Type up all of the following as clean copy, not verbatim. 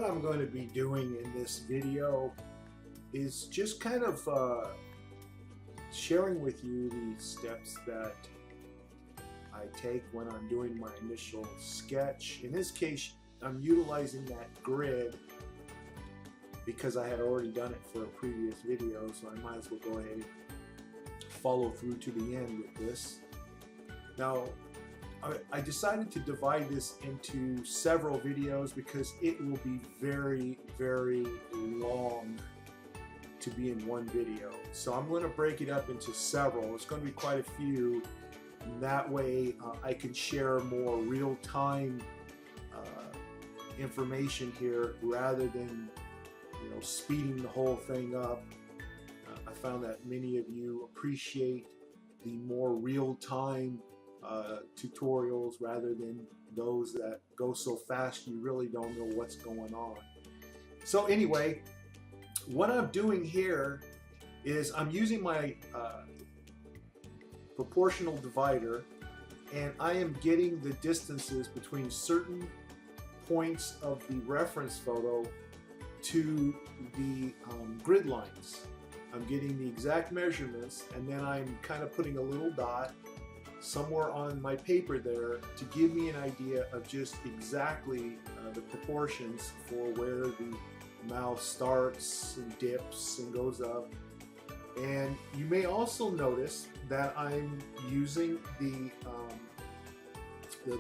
I'm going to be doing in this video is just kind of sharing with you the steps that I take when I'm doing my initial sketch. In this case, I'm utilizing that grid because I had already done it for a previous video, so I might as well go ahead and follow through to the end with this. Now, I decided to divide this into several videos because it will be very, very long to be in one video. So I'm going to break it up into several. It's going to be quite a few. And that way I can share more real-time information here rather than speeding the whole thing up. I found that many of you appreciate the more real-time tutorials rather than those that go so fast you really don't know what's going on. So anyway, what I'm doing here is I'm using my proportional divider, and I am getting the distances between certain points of the reference photo to the grid lines. I'm getting the exact measurements, and then I'm kind of putting a little dot somewhere on my paper there to give me an idea of just exactly the proportions for where the mouth starts and dips and goes up. And you may also notice that I'm using the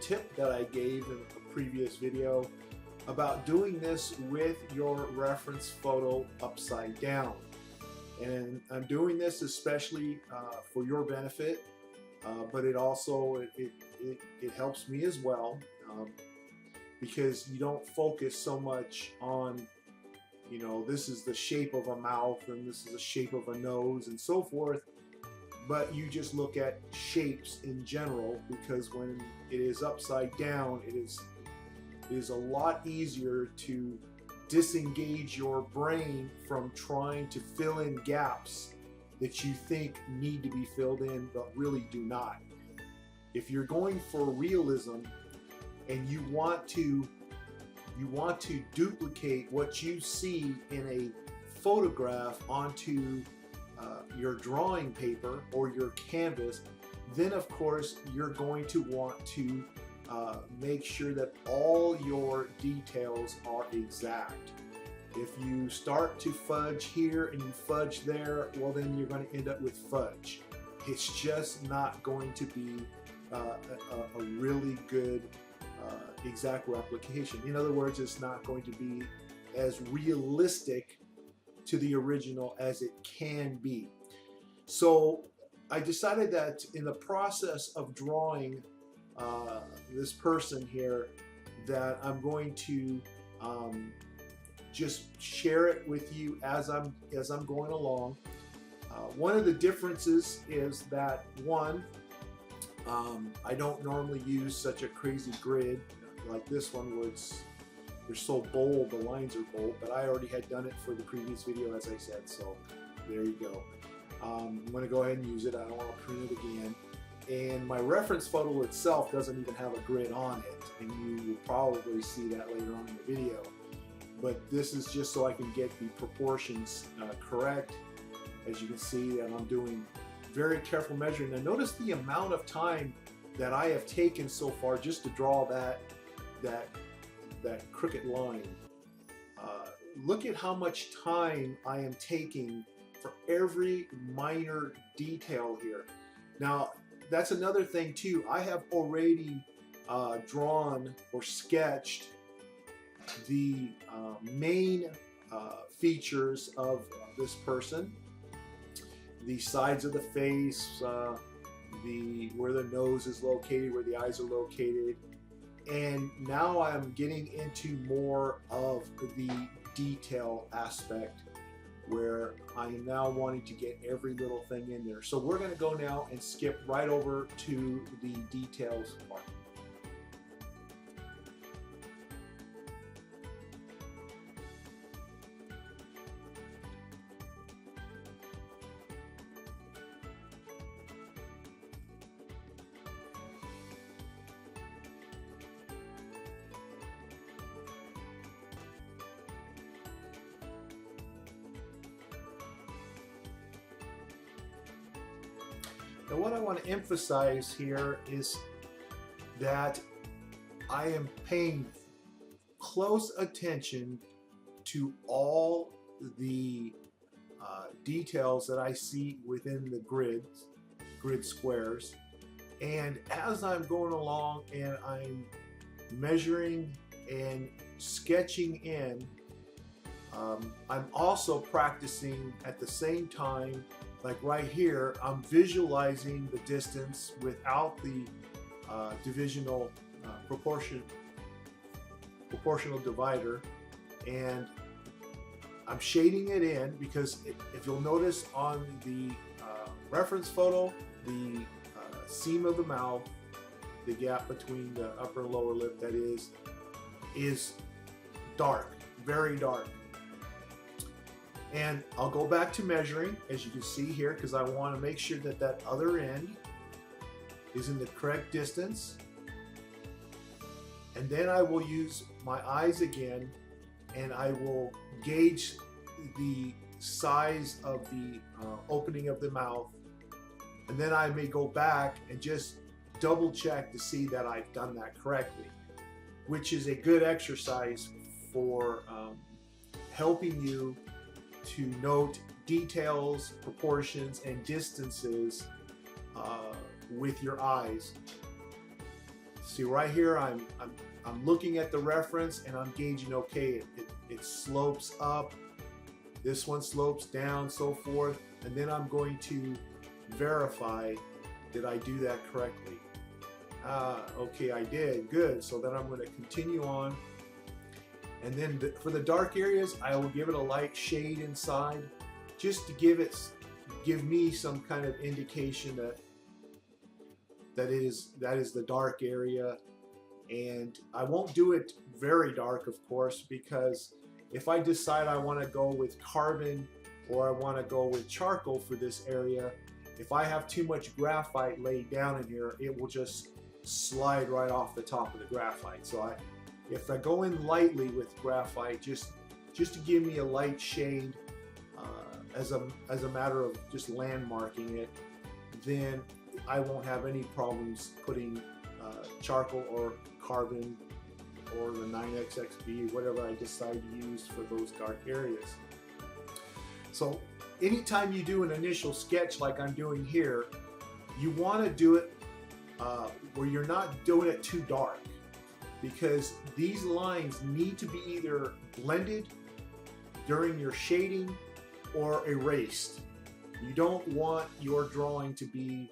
tip that I gave in a previous video about doing this with your reference photo upside down. And I'm doing this especially for your benefit, but it also it helps me as well, because you don't focus so much on this is the shape of a mouth and this is the shape of a nose and so forth, but you just look at shapes in general, because when it is upside down, it is a lot easier to disengage your brain from trying to fill in gaps that you think need to be filled in but really do not. If you're going for realism and you want to duplicate what you see in a photograph onto your drawing paper or your canvas, then of course you're going to want to make sure that all your details are exact. If you start to fudge here and you fudge there, well then you're going to end up with fudge. It's just not going to be a really good exact replication. In other words, it's not going to be as realistic to the original as it can be. So I decided that in the process of drawing this person here, that I'm going to just share it with you as I'm going along. One of the differences is that one, I don't normally use such a crazy grid like this one, where they're so bold, the lines are bold, but I already had done it for the previous video, as I said, so there you go. I'm going to go ahead and use it. I don't want to print it again. And my reference photo itself doesn't even have a grid on it, and you will probably see that later on in the video. But this is just so I can get the proportions correct. As you can see, and I'm doing very careful measuring. Now notice the amount of time that I have taken so far just to draw that crooked line. Look at how much time I am taking for every minor detail here. Now that's another thing too. I have already drawn or sketched the main features of this person, the sides of the face, where the nose is located, where the eyes are located, and now I'm getting into more of the detail aspect, where I am now wanting to get every little thing in there. So we're going to go now and skip right over to the details part. Now what I want to emphasize here is that I am paying close attention to all the details that I see within the grid squares, and as I'm going along and I'm measuring and sketching in, I'm also practicing at the same time. Like right here, I'm visualizing the distance without the divisional proportional divider, and I'm shading it in because if you'll notice on the reference photo, the seam of the mouth, the gap between the upper and lower lip, that is dark, very dark. And I'll go back to measuring, as you can see here, because I want to make sure that that other end is in the correct distance. And then I will use my eyes again, and I will gauge the size of the opening of the mouth. And then I may go back and just double check to see that I've done that correctly, which is a good exercise for helping you to note details, proportions, and distances with your eyes. See right here, I'm looking at the reference and I'm gauging, okay, it slopes up, this one slopes down, so forth, and then I'm going to verify, did I do that correctly? Okay, I did, good. So then I'm going to continue on. And then for the dark areas, I will give it a light shade inside, just to give me some kind of indication that is the dark area. And I won't do it very dark, of course, because if I decide I want to go with carbon or I want to go with charcoal for this area, if I have too much graphite laid down in here, it will just slide right off the top of the graphite. So if I go in lightly with graphite, just to give me a light shade as a matter of just landmarking it, then I won't have any problems putting charcoal or carbon or the 9XXB, whatever I decide to use for those dark areas. So anytime you do an initial sketch like I'm doing here, you want to do it where you're not doing it too dark, because these lines need to be either blended during your shading or erased. You don't want your drawing to be,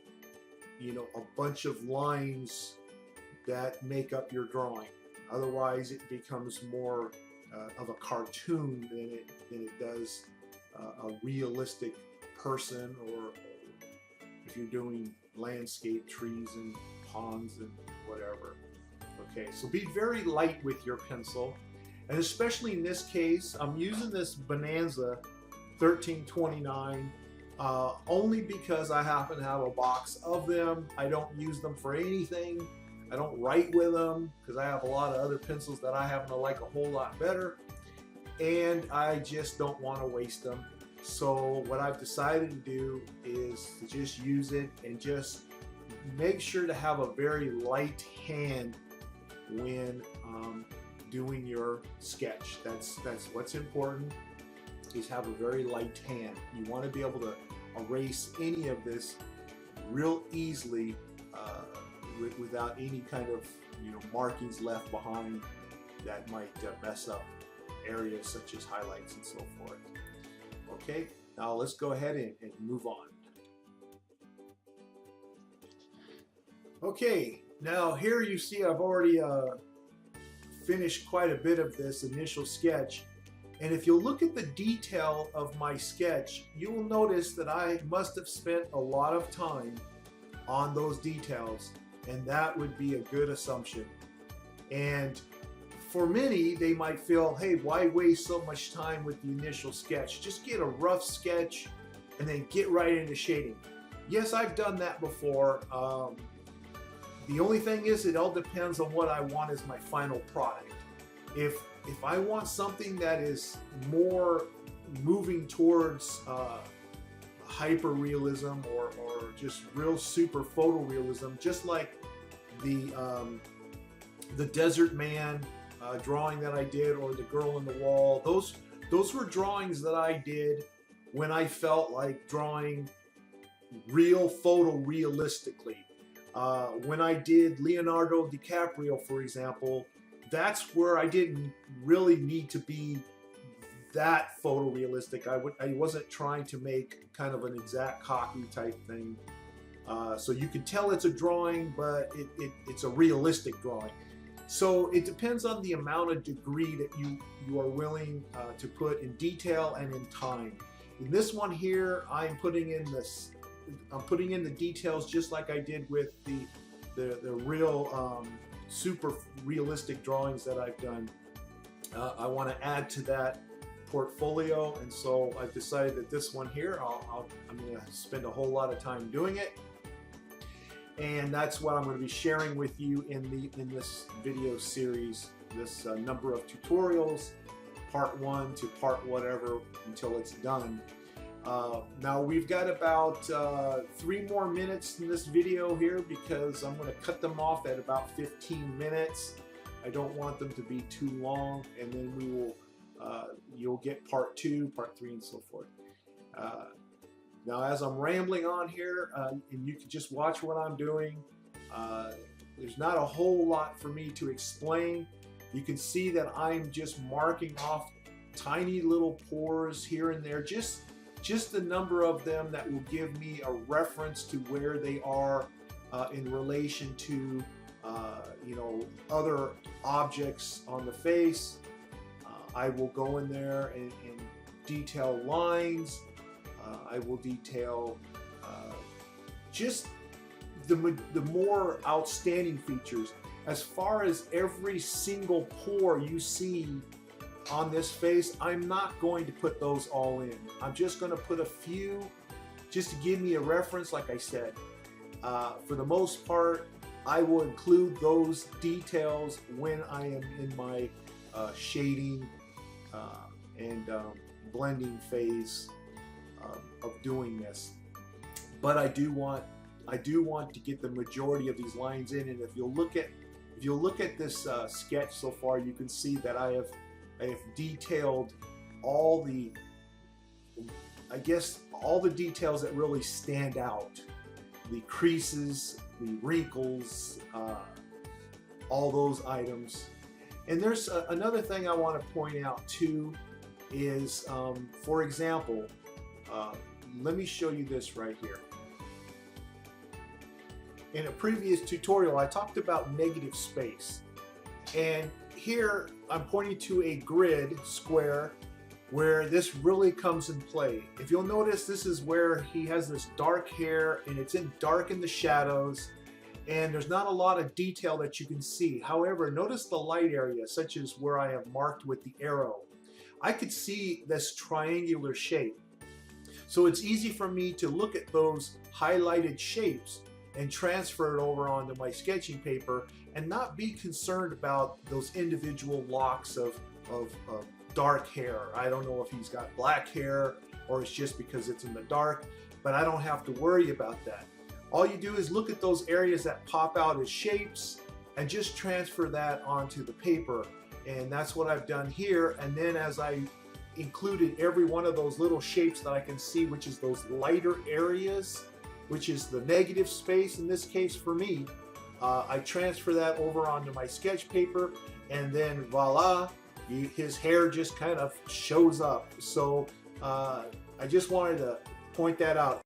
you know, a bunch of lines that make up your drawing. Otherwise it becomes more of a cartoon than it does a realistic person, or if you're doing landscape, trees and ponds and whatever. Okay, so be very light with your pencil, and especially in this case, I'm using this Bonanza 1329 only because I happen to have a box of them. I don't use them for anything. I don't write with them because I have a lot of other pencils that I happen to like a whole lot better, and I just don't want to waste them. So what I've decided to do is to just use it and just make sure to have a very light hand when doing your sketch. That's what's important, is have a very light hand. You want to be able to erase any of this real easily without any kind of, you know, markings left behind that might mess up areas such as highlights and so forth. Okay, now let's go ahead and move on. Okay, now here you see I've already finished quite a bit of this initial sketch, and if you look at the detail of my sketch, you will notice that I must have spent a lot of time on those details, and that would be a good assumption. And for many, they might feel, hey, why waste so much time with the initial sketch? Just get a rough sketch and then get right into shading. Yes, I've done that before. The only thing is, it all depends on what I want as my final product. If I want something that is more moving towards hyper realism or just real super photorealism, just like the desert man drawing that I did, or the girl in the wall. Those were drawings that I did when I felt like drawing real photorealistically. When I did Leonardo DiCaprio, for example, that's where I didn't really need to be that photorealistic. I wasn't trying to make kind of an exact copy type thing. So you can tell it's a drawing, but it's a realistic drawing. So it depends on the amount of degree that you are willing to put in detail and in time. In this one here, I'm putting in the details just like I did with the real super realistic drawings that I've done. I want to add to that portfolio, and so I've decided that this one here, I'm going to spend a whole lot of time doing it, and that's what I'm going to be sharing with you in this video series, this number of tutorials, part 1 to part whatever until it's done. Now we've got about 3 more minutes in this video here, because I'm going to cut them off at about 15 minutes. I don't want them to be too long, and then we will you'll get part 2, part 3, and so forth. Now as I'm rambling on here, and you can just watch what I'm doing, there's not a whole lot for me to explain. You can see that I'm just marking off tiny little pores here and there, just the number of them that will give me a reference to where they are in relation to you know, other objects on the face. I will go in there and detail lines. I will detail just the more outstanding features. As far as every single pore you see on this face, I'm not going to put those all in. I'm just going to put a few just to give me a reference, like I said. For the most part, I will include those details when I am in my shading and blending phase of doing this. But I do want to get the majority of these lines in, and if you'll look at this sketch so far, you can see that I have detailed all the, I guess, all the details that really stand out. The creases, the wrinkles, all those items. And there's another thing I want to point out too is, for example, let me show you this right here. In a previous tutorial, I talked about negative space. And here I'm pointing to a grid square where this really comes in play. If you'll notice, this is where he has this dark hair, and it's dark in the shadows, and there's not a lot of detail that you can see. However, notice the light area, such as where I have marked with the arrow. I could see this triangular shape. So it's easy for me to look at those highlighted shapes and transfer it over onto my sketching paper and not be concerned about those individual locks of dark hair. I don't know if he's got black hair or it's just because it's in the dark, but I don't have to worry about that. All you do is look at those areas that pop out as shapes and just transfer that onto the paper. And that's what I've done here. And then as I included every one of those little shapes that I can see, which is those lighter areas, which is the negative space in this case for me, I transfer that over onto my sketch paper, and then voila, his hair just kind of shows up. So I just wanted to point that out.